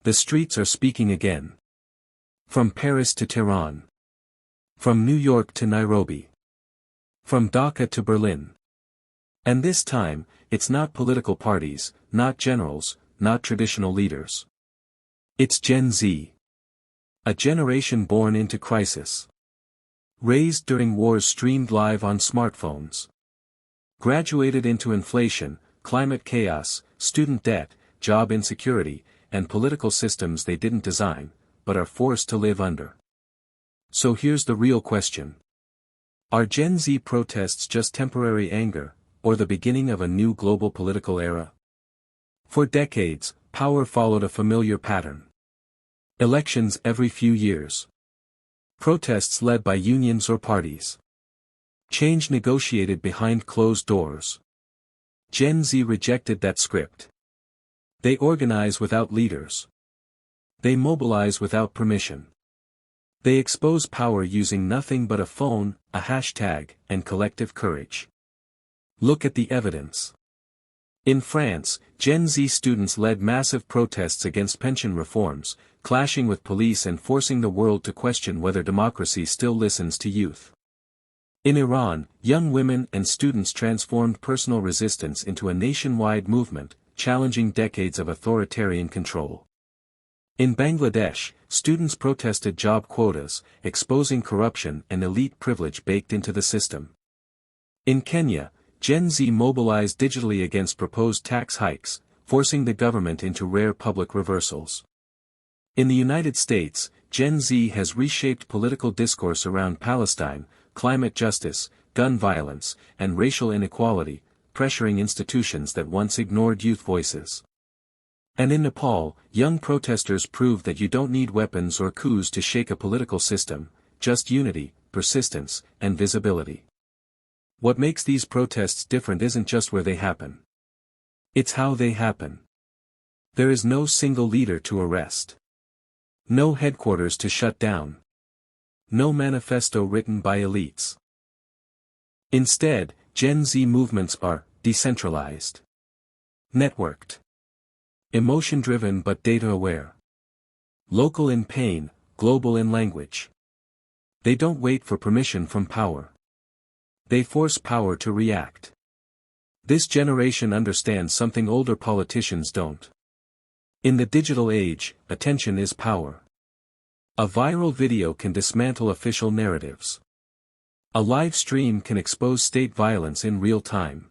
The streets are speaking again. From Paris to Tehran. From New York to Nairobi. From Dhaka to Berlin. And this time, it's not political parties, not generals, not traditional leaders. It's Gen Z. A generation born into crisis. Raised during wars streamed live on smartphones. Graduated into inflation, climate chaos, student debt, job insecurity, and political systems they didn't design, but are forced to live under. So here's the real question. Are Gen Z protests just temporary anger, or the beginning of a new global political era? For decades, power followed a familiar pattern. Elections every few years. Protests led by unions or parties. Change negotiated behind closed doors. Gen Z rejected that script. They organize without leaders. They mobilize without permission. They expose power using nothing but a phone, a hashtag, and collective courage. Look at the evidence. In France, Gen Z students led massive protests against pension reforms, clashing with police and forcing the world to question whether democracy still listens to youth. In Iran, young women and students transformed personal resistance into a nationwide movement, challenging decades of authoritarian control. In Bangladesh, students protested job quotas, exposing corruption and elite privilege baked into the system. In Kenya, Gen Z mobilized digitally against proposed tax hikes, forcing the government into rare public reversals. In the United States, Gen Z has reshaped political discourse around Palestine, climate justice, gun violence, and racial inequality, pressuring institutions that once ignored youth voices. And in Nepal, young protesters proved that you don't need weapons or coups to shake a political system, just unity, persistence, and visibility. What makes these protests different isn't just where they happen. It's how they happen. There is no single leader to arrest. No headquarters to shut down. No manifesto written by elites. Instead, Gen Z movements are decentralized. Networked. Emotion-driven but data-aware. Local in pain, global in language. They don't wait for permission from power. They force power to react. This generation understands something older politicians don't. In the digital age, attention is power. A viral video can dismantle official narratives. A live stream can expose state violence in real time.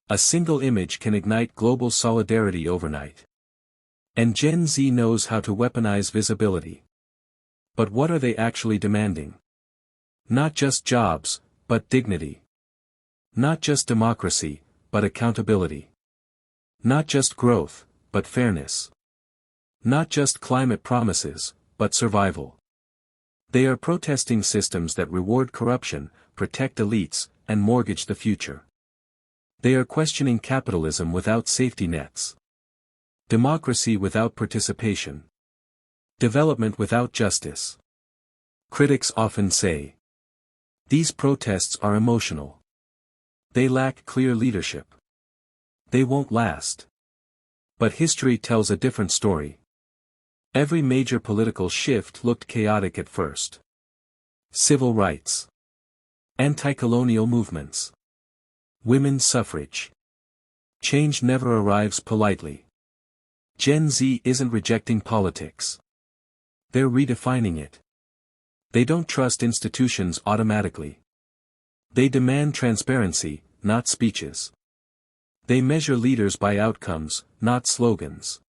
A single image can ignite global solidarity overnight. And Gen Z knows how to weaponize visibility. But what are they actually demanding? Not just jobs, but dignity. Not just democracy, but accountability. Not just growth, but fairness. Not just climate promises, but survival. They are protesting systems that reward corruption, protect elites, and mortgage the future. They are questioning capitalism without safety nets. Democracy without participation. Development without justice. Critics often say, these protests are emotional. They lack clear leadership. They won't last. But history tells a different story. Every major political shift looked chaotic at first. Civil rights. Anti-colonial movements. Women's suffrage. Change never arrives politely. Gen Z isn't rejecting politics. They're redefining it. They don't trust institutions automatically. They demand transparency, not speeches. They measure leaders by outcomes, not slogans.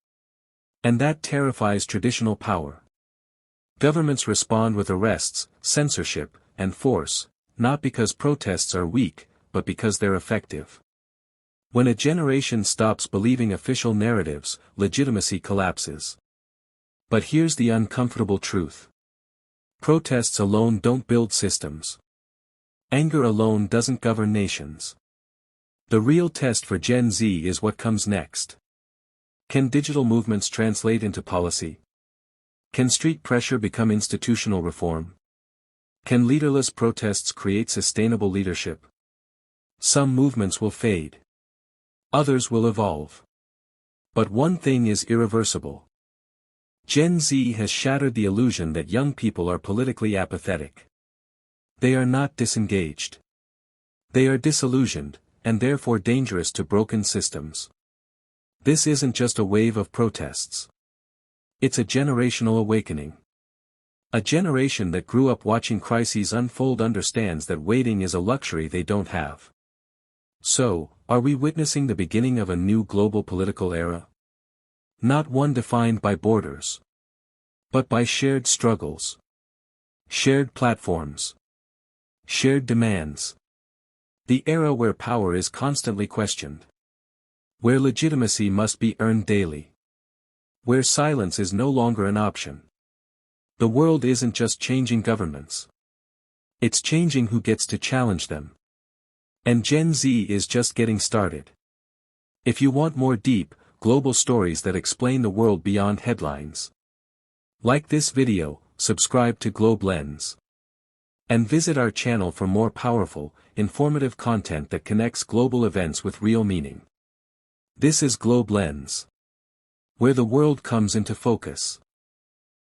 And that terrifies traditional power. Governments respond with arrests, censorship, and force, not because protests are weak, but because they're effective. When a generation stops believing official narratives, legitimacy collapses. But here's the uncomfortable truth. Protests alone don't build systems. Anger alone doesn't govern nations. The real test for Gen Z is what comes next. Can digital movements translate into policy? Can street pressure become institutional reform? Can leaderless protests create sustainable leadership? Some movements will fade. Others will evolve. But one thing is irreversible. Gen Z has shattered the illusion that young people are politically apathetic. They are not disengaged. They are disillusioned, and therefore dangerous to broken systems. This isn't just a wave of protests. It's a generational awakening. A generation that grew up watching crises unfold understands that waiting is a luxury they don't have. So, are we witnessing the beginning of a new global political era? Not one defined by borders, but by shared struggles, shared platforms, shared demands. The era where power is constantly questioned, where legitimacy must be earned daily, where silence is no longer an option. The world isn't just changing governments. It's changing who gets to challenge them. And Gen Z is just getting started. If you want more deep, global stories that explain the world beyond headlines, like this video, subscribe to Globe Lens. And visit our channel for more powerful, informative content that connects global events with real meaning. This is Globe Lens, where the world comes into focus.